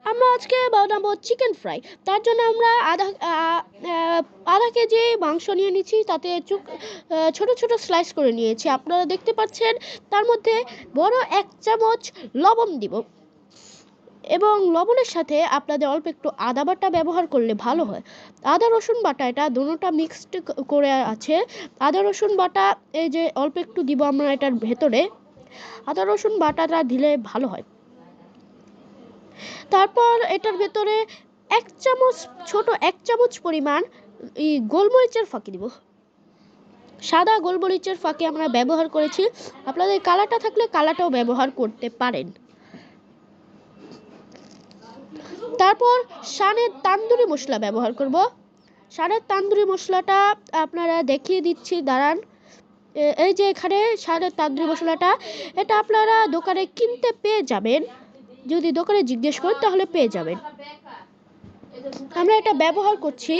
আমরা আজকে বানাবো চিকেন ফ্রাই। তার জন্য আমরা আধা কেজি মাংস নিয়ে নিচ্ছি, তাতে ছোট ছোট স্লাইস করে নিয়েছি। আপনারা দেখতে পাচ্ছেন তার মধ্যে বড় 1 চামচ লবণ দিব এবং লবণের সাথে আপনাদের অল্প একটু আদা বাটা ব্যবহার করলে ভালো হয়। আদা রসুন বাটা এটা দুটোটা মিক্সড করে আছে। আদা রসুন বাটা এই যে অল্প একটু দিব আমরা এটার ভেতরে। আদা রসুন বাটাটা দিলে ভালো হয়। তারপর এটার ভেতরে ছোট 1 চামচ পরিমাণ গোলমরিচের ফাঁকি দিব। সাদা গোলমরিচের ফাঁকি আমরা ব্যবহার করেছি। আপনাদের কালাটা থাকলে কালাটাও ব্যবহার করতে পারেন। তারপর শানের তান্দুরি মশলা ব্যবহার করব। শানের তান্দুরি মশলাটা আপনারা দেখিয়ে দিচ্ছি, দাঁড়ান। এই যে এখানে শানের তান্দুরি মশলাটা, এটা আপনারা দোকানে কিনতে পেয়ে যাবেন। যদি দোকানে জিজ্ঞেস করেন তাহলে পেয়ে যাবেন। আমরা এটা ব্যবহার করছি।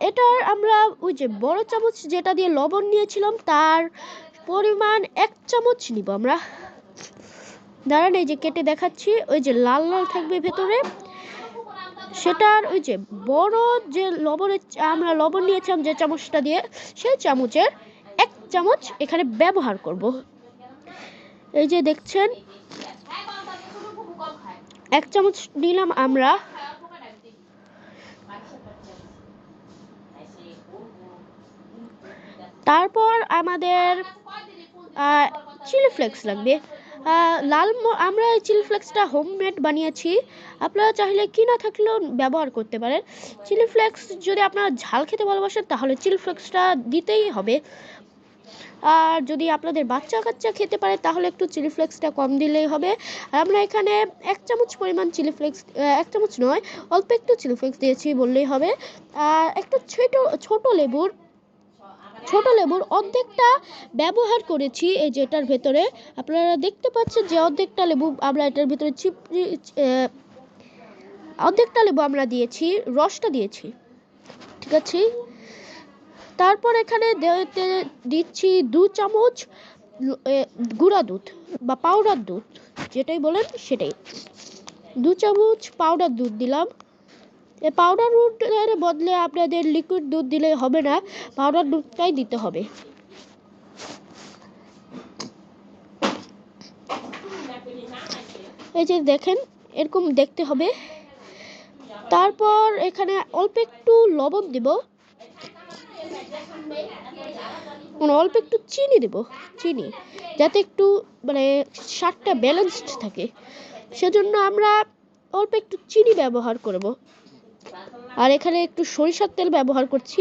এটার আমরা ওই যে বড় চামচ যেটা দিয়ে লবণ নিয়েছিলাম তার পরিমাণ 1 চামচ নিব আমরা। দাঁড়ান, এই যে কেটে দেখাচ্ছি। ওই যে লাল লাল থাকবে ভেতরে, সেটার ওই যে বড় যে আমরা লবণ নিয়েছিলাম যে চামচটা দিয়ে, সেই চামচের 1 চামচ এখানে ব্যবহার করব। এই যে দেখছেন 1 চামচ নিলাম আমরা। তারপর আমাদের চিলি ফ্লেক্স লাগবে। আমরা এই চিলি ফ্লেক্সটা হোমমেড বানিয়েছি। আপনারা চাইলে কিনা থাকলেও ব্যবহার করতে পারেন। চিলি ফ্লেক্স যদি আপনারা ঝাল খেতে ভালোবাসেন তাহলে চিলি ফ্লেক্সটা দিতেই হবে। আর যদি আপনাদের বাচ্চা কাচ্চা খেতে পারে তাহলে একটু চিলি ফ্লেক্সটা কম দিলেই হবে। আর আমরা এখানে 1 চামচ পরিমাণ চিলি ফ্লেক্স, 1 চামচ নয়, অল্প একটু চিলি ফ্লেক্স দিয়েছি বললেই হবে। আর একটা ছোট লেবুর অর্ধেকটা ব্যবহার করেছি এই যে এটার ভেতরে। আপনারা দেখতে পাচ্ছেন যে অর্ধেকটা লেবু আমরা এটার ভেতরে অর্ধেকটা লেবু আমরা দিয়েছি, রসটা দিয়েছি, ঠিক আছে। তারপর এখানে দিচ্ছি 2 চামচ গুঁড়া দুধ বা পাউডার দুধ, যেটাই বলেন সেটাই। 2 চামচ পাউডার দুধ দিলাম। এই পাউডার দুধের বদলে আপনাদের লিকুইড দুধ দিলে হবে না, পাউডার দুধটাই দিতে হবে। এই যে দেখেন এরকম দেখতে হবে। তারপর এখানে অল্প একটু লবণ দিব, অল্প একটু চিনি দেব, চিনি যাতে একটু মানে স্বাদটা ব্যালেন্সড থাকে, সেজন্য আমরা অল্প একটু চিনি ব্যবহার করব। আর এখানে একটু সরিষার তেল ব্যবহার করছি,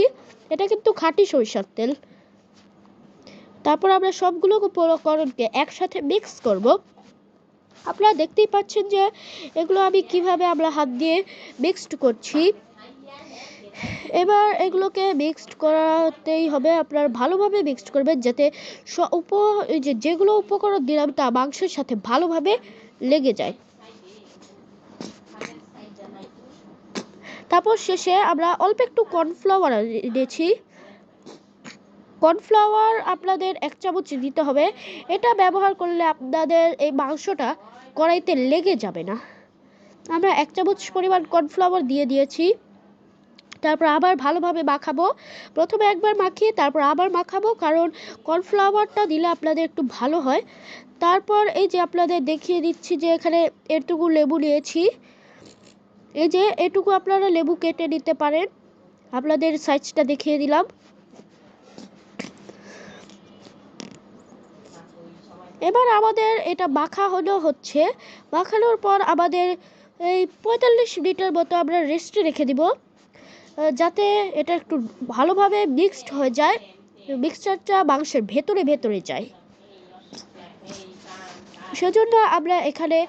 এটা কিন্তু খাঁটি সরিষার তেল। তারপর আমরা সবগুলো উপকরণকে একসাথে মিক্স করব। আপনারা দেখতেই পাচ্ছেন যে এগুলো আমি কিভাবে আমরা হাত দিয়ে মিক্সড করছি। এবার এগুলোকে মিক্সড করাতেই হবে, আপনারা ভালোভাবে মিক্সড করবেন যাতে যেগুলো উপকরণ দিলাম তা মাংসের সাথে ভালোভাবে লেগে যায়। তারপর শেষে আমরা অল্প একটু কর্নফ্লাওয়ার দিয়েছি। কর্নফ্লাওয়ার আপনাদের 1 চামচ দিতে হবে। এটা ব্যবহার করলে আপনাদের এই মাংসটা কড়াইতে লেগে যাবে না। আমরা 1 চামচ পরিমাণ কর্নফ্লাওয়ার দিয়েছি। তারপর আবার ভালোভাবে মাখাবো। প্রথমে একবার মাখিয়ে তারপর আবার মাখাবো, কারণ কর্নফ্লাওয়ারটা দিলে আপনাদের একটু ভালো হয়। তারপর এই যে আপনাদের দেখিয়ে দিচ্ছি যে এখানে এটুকু লেবু নিয়েছি। এই যে এটুকু আপনারা লেবু কেটে নিতে পারেন, আপনাদের সাইজটা দেখিয়ে দিলাম। এবার আমাদের এটা হচ্ছে। মাখানোর পর আমাদের এই 45 মিনিটের মতো আমরা রেস্টে রেখে দিব, যাতে এটা একটু ভালোভাবে মিক্সড হয়ে যায়, মিক্সচারটা মাংসের ভেতরে যায়। সেজন্য আমরা এখানে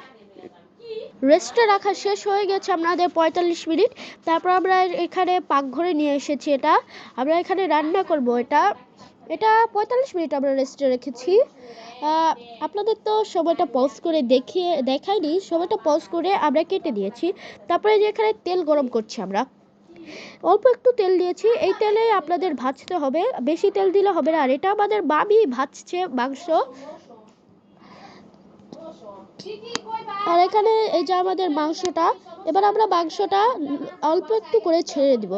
রেস্টে রাখা শেষ হয়ে গেছে আমাদের 45 মিনিট। তারপর আমরা এখানে পাকঘরে নিয়ে এসেছি, আমরা এখানে রান্না করব। এটা 45 মিনিট আমরা রেস্টে রেখেছি। আপনাদের তো সময়টা পজ করে দেখাইনি, সময়টা পজ করে আমরা কেটে দিয়েছি। তারপরে যে এখানে তেল গরম করছি, আমরা অল্প একটু তেল দিয়েছি। এই তেলে আপনাদের ভাজতে হবে, বেশি তেল দিলে হবে না। আর এটা আমাদের মামি ভাজছে মাংস। আর এখানে এই যে আমাদের মাংসটা, এবার আমরা মাংসটা অল্প একটু করে ছেড়ে দিব,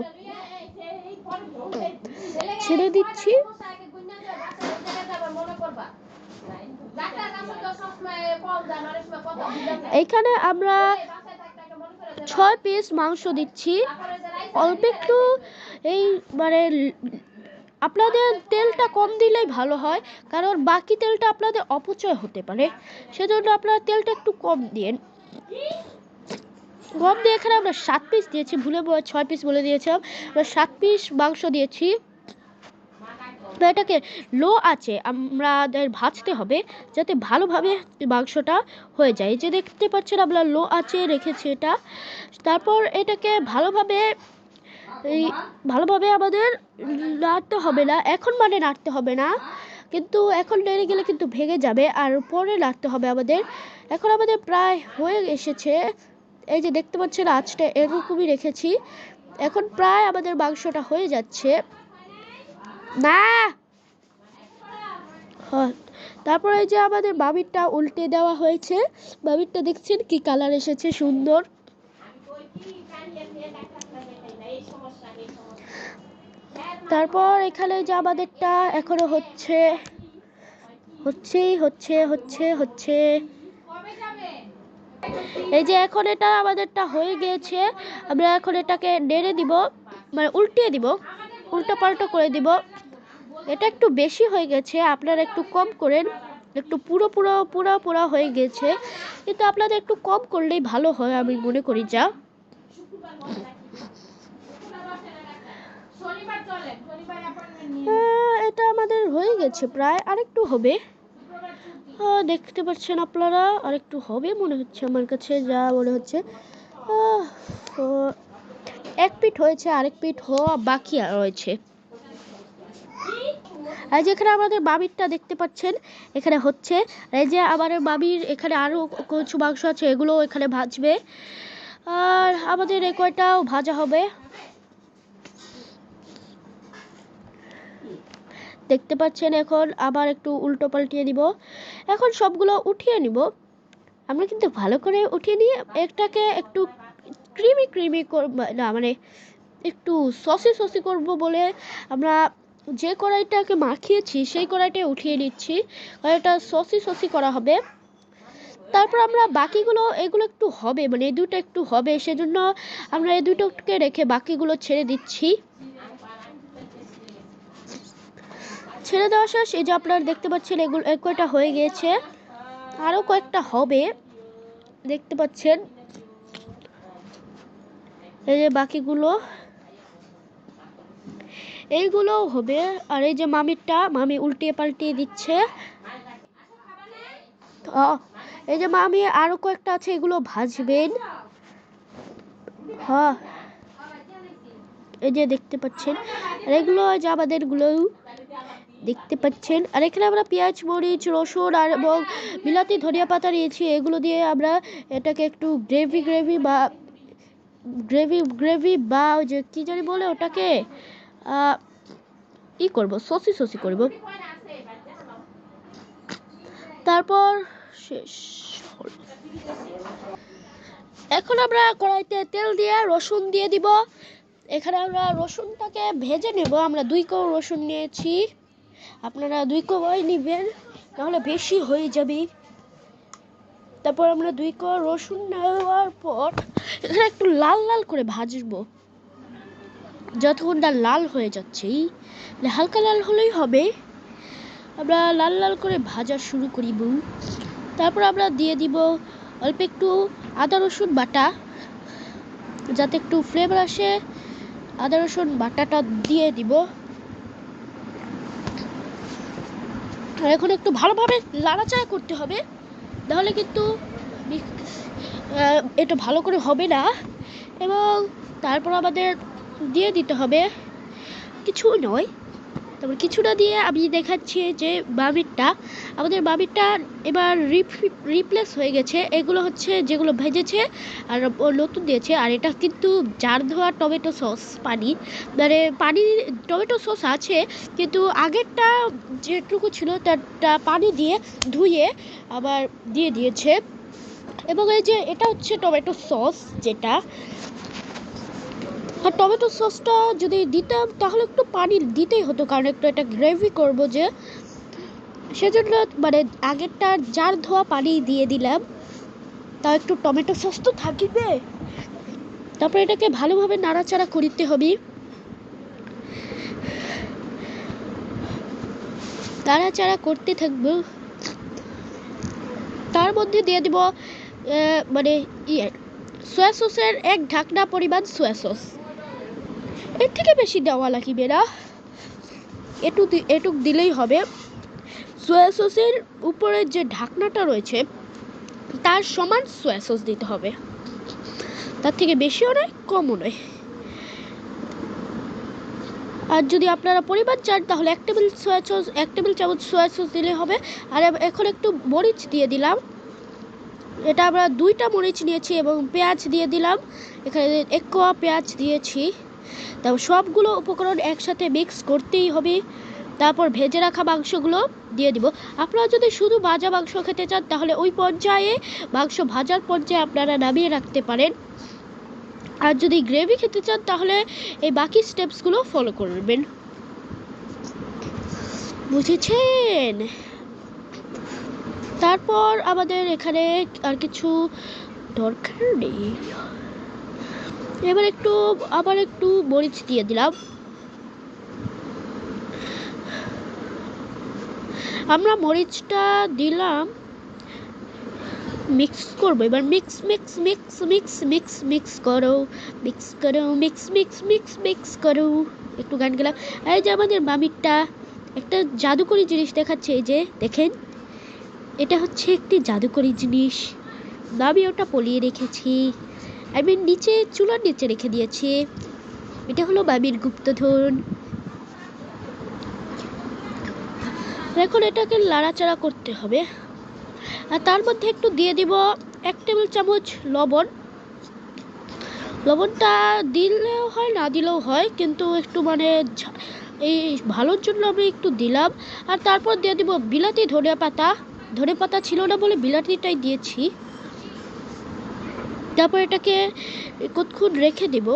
ছেড়ে দিচ্ছি। এখানে আমরা 6 পিস মাংস দিচ্ছি, অল্প একটু এই মানে আপনাদের তেলটা কম দিলেই ভালো হয়, কারণ বাকি তেলটা আপনাদের অপচয় হতে পারে, সেজন্য আপনারা তেলটা একটু কম দিন। কম দিয়ে এখানে আমরা 7 পিস দিয়েছি, ভুলে 6 পিস বলে দিয়েছিলাম, আমরা 7 পিস মাংস দিয়েছি। এটাকে লো আছে আমাদের ভাজতে হবে, যাতে ভালোভাবে মাংসটা হয়ে যায়। যে দেখতে পাচ্ছেন আমরা লো আছে রেখেছি এটা। তারপর এটাকে ভালোভাবে আমাদের নাড়তে হবে না এখন, মানে নাড়তে হবে না, কিন্তু এখন নেড়ে গেলে কিন্তু ভেঙে যাবে, আর পরে নাড়তে হবে আমাদের। এখন আমাদের প্রায় হয়ে এসেছে, এই যে দেখতে পাচ্ছেন আঁচটা এরকমই রেখেছি, এখন প্রায় আমাদের মাংসটা হয়ে যাচ্ছে না। তারপর এই যে আমাদের বাবিরটা উল্টে দেওয়া হয়েছে, বাবিরটা দেখছেন কি কালার এসেছে সুন্দর। তারপর এখানে যে আমাদেরটা এখনো হচ্ছে। এই যে এখন এটা আমাদেরটা হয়ে গিয়েছে, আমরা এখন এটাকে নেড়ে দিব, মানে উল্টিয়ে দিব, উল্টো পাল্টো করে দিব। এটা একটু বেশি হয়ে গেছে, আপনারা একটু কম করেন, একটু পুরো হয়ে গেছে, কিন্তু আপনাদের একটু কম করলেই ভালো হয় আমি মনে করি। যা এটা আমাদের হয়ে গেছে প্রায়, আরেকটু হবে, দেখতে পাচ্ছেন আপনারা, আরেকটু হবে মনে হচ্ছে আমার কাছে, যা মনে হচ্ছে। এক পিঠ হয়েছে, আরেক পিঠ হওয়া বাকি রয়েছে। আর যেখানে আমাদের বাবিরটা দেখতে পাচ্ছেন এখানে হচ্ছে, এই যে আমাদের বাবির এখানে আরো কিছু মাংস আছে, এগুলো এখানে ভাজবে, আর আমাদের এই কয়টাও ভাজা হবে। দেখতে পাচ্ছেন এখন আবার একটু উল্টো পাল্টিয়ে দিব, এখন সবগুলো উঠিয়ে নিব। আমরা কিন্তু ভালো করে উঠিয়ে নিয়ে একটাকে একটু ক্রিমি না, মানে একটু সসি করব বলে আমরা যে কড়াইটাকে মাখিয়েছি সেই কড়াইটা উঠিয়ে নিচ্ছি, কড়াইটা সসি করা হবে। তারপর আমরা বাকিগুলো, এগুলো একটু হবে, মানে এই দুটো একটু হবে, সেজন্য আমরা এই দুটোকে রেখে বাকিগুলো ছেড়ে দিচ্ছি। ছেড়ে দেওয়া শেষ, এই যে আপনারা দেখতে পাচ্ছেন এগুলো কয়টা হয়ে গিয়েছে, আরও কয়েকটা হবে দেখতে পাচ্ছেন, এই যে বাকিগুলো এইগুলো হবে। আর এই যে মামি উল্টিয়ে পাল্টিয়ে দিচ্ছে, এই যে মামি আরো কয়েকটা আছে, এগুলো ভাজবেন। এই যে দেখতে পাচ্ছেন, আর এগুলো যে আমাদের গুলো দেখতে পাচ্ছেন। আর এখানে আমরা পেঁয়াজ, মরিচ, রসুন আর এবং বিলাতি, ধনিয়া পাতা নিয়েছি, এগুলো দিয়ে আমরা এটাকে একটু গ্রেভি বা ওই যে কি জানি বলে ওটাকে করব, সসি করব। তারপর শেষ। এখন আমরা কড়াইতে তেল দিয়ে রসুন দিয়ে দিব, এখানে আমরা রসুনটাকে ভেজে নেব। আমরা 2 কোয়া রসুন নিয়েছি, আপনারা 2 কোয়াই নেবেন, তাহলে বেশি হয়ে যাবে। তারপর আমরা 2 কোয়া রসুন নেওয়ার পর এখানে একটু লাল করে ভাজবো, যতক্ষণ না লাল হয়ে যাচ্ছে, হালকা লাল হলেই হবে। আমরা লাল করে ভাজা শুরু করিব। তারপর আমরা দিয়ে দিব অল্প একটু আদা রসুন বাটা, যাতে একটু ফ্লেভার আসে, আদা রসুন বাটাটা দিয়ে দিব। আর এখন একটু ভালোভাবে নাড়াচাড়া করতে হবে, নাহলে কিন্তু এটা ভালো করে হবে না। এবং তারপর আমাদের দিয়ে দিতে হবে কিছু নয়, তারপর কিছুটা দিয়ে আমি দেখাচ্ছি যে আমাদের বাবিরটা এবার রিপ্লেস হয়ে গেছে। এগুলো হচ্ছে যেগুলো ভেজেছে আর নতুন দিয়েছে, আর এটা কিন্তু জার ধোয়া টমেটো সস মানে টমেটো সস আছে, কিন্তু আগেরটা যেটুকু ছিল তারটা পানি দিয়ে ধুয়ে আবার দিয়ে দিয়েছে। এবং এই যে এটা হচ্ছে টমেটো সস, যেটা আর টমেটো সসটা যদি দিতাম তাহলে একটু পানি দিতেই হতো, কারণ একটু এটা গ্রেভি করব, যে সেজন্য মানে আগেরটা জার ধোয়া পানি দিয়ে দিলাম, তাও একটু টমেটো সস তো থাকবে। তারপর এটাকে ভালোভাবে নাড়াচাড়া করতে হবে, নাড়াচাড়া করতে থাকবো। তার মধ্যে দিয়ে দিব মানে সয়া সসের 1 ঢাকনা পরিমাণ সয়া সস, এর থেকে বেশি দেওয়া লাগবে না, এটুক দিলেই হবে। সয়া সসের উপরে যে ঢাকনাটা রয়েছে তার সমান সয়া সস দিতে হবে, তার থেকে বেশিও নয় কমও নয়। আর যদি আপনারা পরিমাণ চান তাহলে 1 টেবিল চামচ সয়া সস দিলে হবে। আর এখন একটু মরিচ দিয়ে দিলাম, এটা আমরা 2টা মরিচ নিয়েছি এবং পেঁয়াজ দিয়ে দিলাম, এখানে 1 কোয়া পেঁয়াজ দিয়েছি। তারপর সবগুলো উপকরণ একসাথে মিক্স করতেই হবে। তারপর ভেজে রাখা মাংসগুলো দিয়ে দিব। আপনারা যদি শুধু ভাজা মাংস খেতে চান তাহলে ওই পর্যায়ে মাংস ভাজার পর্যায়ে আপনারা নামিয়ে রাখতে পারেন, আর যদি গ্রেভি খেতে চান তাহলে এই বাকি স্টেপসগুলো ফলো করবেন, বুঝেছেন? তারপর আমাদের এখানে আর কিছু দরকার নেই, এবার আবার একটু মরিচ দিয়ে দিলাম। আমরা মরিচটা দিলাম, মিক্স করবো এবার, mix mix mix mix mix mix করো, মিক্স করো, মিক্স মিক্স মিক্স মিক্স করো। একটু গান গেলাম। এই যে আমাদের মামিরটা একটা জাদুকরি জিনিস দেখাচ্ছে, এই যে দেখেন, এটা হচ্ছে একটি জাদুকরি জিনিস, আমি ওটা পলিয়ে রেখেছি, আমি নিচে চুলার নিচে রেখে দিয়েছি। এটা হলো মামির গুপ্তধন। এখন এটাকে নাড়াচাড়া করতে হবে, আর তার মধ্যে একটু দিয়ে দিব 1 টেবিল চামচ লবণ। লবণটা দিলেও হয় না দিলেও হয়, কিন্তু একটু মানে এই ভালোর জন্য আমি একটু দিলাম। আর তারপর দিয়ে দিব বিলাতি ধনে পাতা ছিল না বলে বিলাতিটাই দিয়েছি। তারপর এটাকে কতক্ষণ রেখে দেব,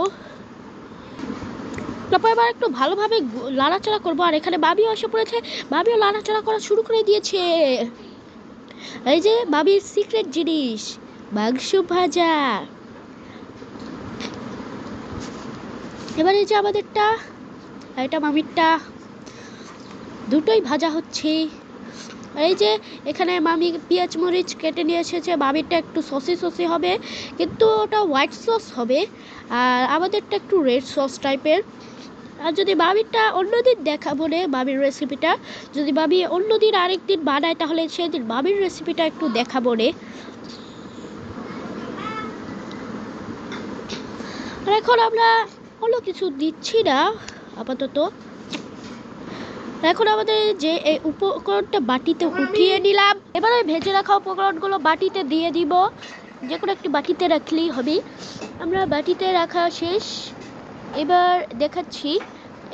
তারপর এবার একটু ভালোভাবে নাড়াচাড়া করবো। আর এখানে বাবিও এসে পড়েছে, বাবিও নাড়াচাড়া করা শুরু করে দিয়েছে। এই যে বাবির সিক্রেট জিনিস, মাংস ভাজা। এবার এই যে আমাদেরটা, এটা মামিরটা, দুটোই ভাজা হচ্ছে। আর এই যে এখানে মামি পেঁয়াজ মরিচ কেটে নিয়ে এসেছে, বাবিরটা একটু সসি হবে, কিন্তু ওটা হোয়াইট সস হবে, আর আমাদেরটা একটু রেড সস টাইপের। আর যদি বাবিরটা অন্যদিন দেখাবো রে, বাবির রেসিপিটা যদি বাবি অন্যদিন আরেকদিন বানায় তাহলে সেদিন বাবির রেসিপিটা একটু দেখাবো রে। আর এখন আমরা অন্য কিছু দিচ্ছি না আপাতত। এখন আমাদের যে এই উপকরণটা বাটিতে উঠিয়ে নিলাম, এবার ওই ভেজে রাখা উপকরণগুলো বাটিতে দিয়ে দিব, যে কোনো একটি বাটিতে রাখলেই হবে। আমরা বাটিতে রাখা শেষ, এবার দেখাচ্ছি।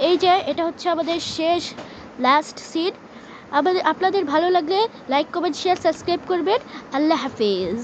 এই যে এটা হচ্ছে আমাদের শেষ লাস্ট সিন। আপনাদের ভালো লাগলে লাইক কমেন্ট শেয়ার সাবস্ক্রাইব করবেন। আল্লাহ হাফেজ।